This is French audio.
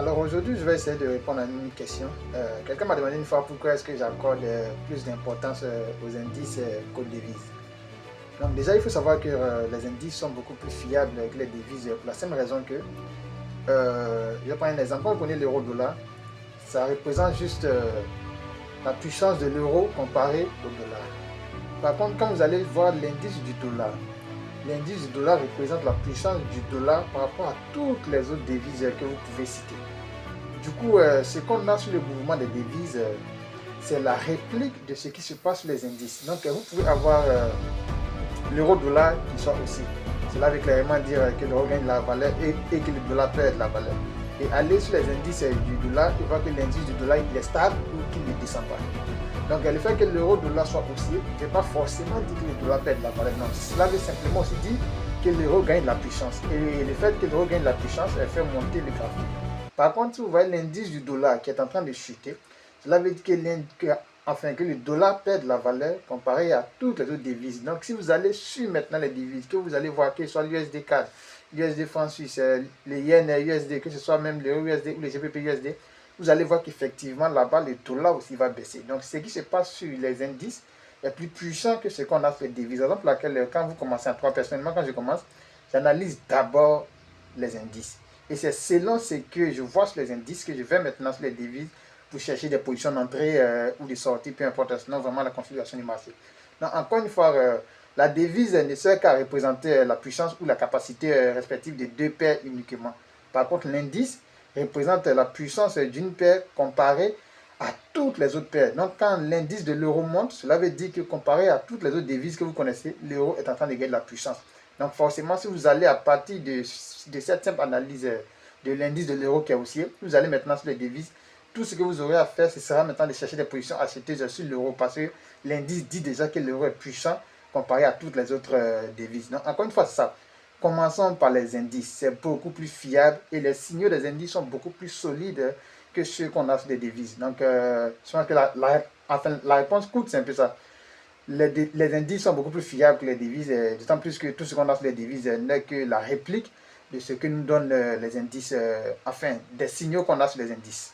Alors aujourd'hui, je vais essayer de répondre à une question. Quelqu'un m'a demandé une fois pourquoi est-ce que j'accorde plus d'importance aux indices qu'aux devises. Donc déjà, il faut savoir que les indices sont beaucoup plus fiables que les devises pour la simple raison que, je prends un exemple, quand vous prenez l'euro-dollar, ça représente juste la puissance de l'euro comparée au dollar. Par contre, quand vous allez voir l'indice du dollar représente la puissance du dollar par rapport à toutes les autres devises que vous pouvez citer. Du coup, ce qu'on a sur le mouvement des devises, c'est la réplique de ce qui se passe sur les indices. Donc, vous pouvez avoir l'euro-dollar qui soit aussi. Cela veut clairement dire que l'euro gagne de la valeur et que le dollar perd de la valeur. Et aller sur les indices du dollar, il voit que l'indice du dollar il est stable ou qu'il ne descend pas. Donc, le fait que l'euro-dollar soit haussier ne veut pas forcément dire que le dollar perd de la valeur. Non, cela veut simplement aussi dire que l'euro gagne de la puissance. Et le fait que l'euro gagne de la puissance, elle fait monter le graphique. Par contre, si vous voyez l'indice du dollar qui est en train de chuter, cela veut dire que le dollar perd de la valeur comparé à toutes les autres devises. Donc, si vous allez sur maintenant les devises, que vous allez voir que ce soit l'USD 4, l'USD franc suisse, les yens USD, que ce soit même l'euro USD ou les GBP USD, vous allez voir qu'effectivement là-bas, le dollar aussi va baisser. Donc, ce qui se passe sur les indices est plus puissant que ce qu'on a sur les devises. Raison pour laquelle, quand vous commencez à trois, personnellement, quand je commence, j'analyse d'abord les indices. Et c'est selon ce que je vois sur les indices que je vais maintenant sur les devises pour chercher des positions d'entrée ou de sortie, peu importe, sinon vraiment la configuration du marché. Donc, encore une fois, la devise ne sert qu'à représenter la puissance ou la capacité respective des deux paires uniquement. Par contre, l'indice représente la puissance d'une paire comparée à toutes les autres paires. Donc, quand l'indice de l'euro monte, cela veut dire que comparé à toutes les autres devises que vous connaissez, l'euro est en train de gagner de la puissance. Donc, forcément, si vous allez à partir de cette simple analyse de l'indice de l'euro qui est haussier, vous allez maintenant sur les devises. Tout ce que vous aurez à faire, ce sera maintenant de chercher des positions achetées sur l'euro parce que l'indice dit déjà que l'euro est puissant comparé à toutes les autres devises. Donc, encore une fois, c'est ça. Commençons par les indices. C'est beaucoup plus fiable et les signaux des indices sont beaucoup plus solides que ceux qu'on a sur des devises. Donc, je pense que la réponse courte, c'est un peu ça. Les indices sont beaucoup plus fiables que les devises, d'autant plus que tout ce qu'on a sur les devises n'est que la réplique de ce que nous donnent les indices, enfin, des signaux qu'on a sur les indices.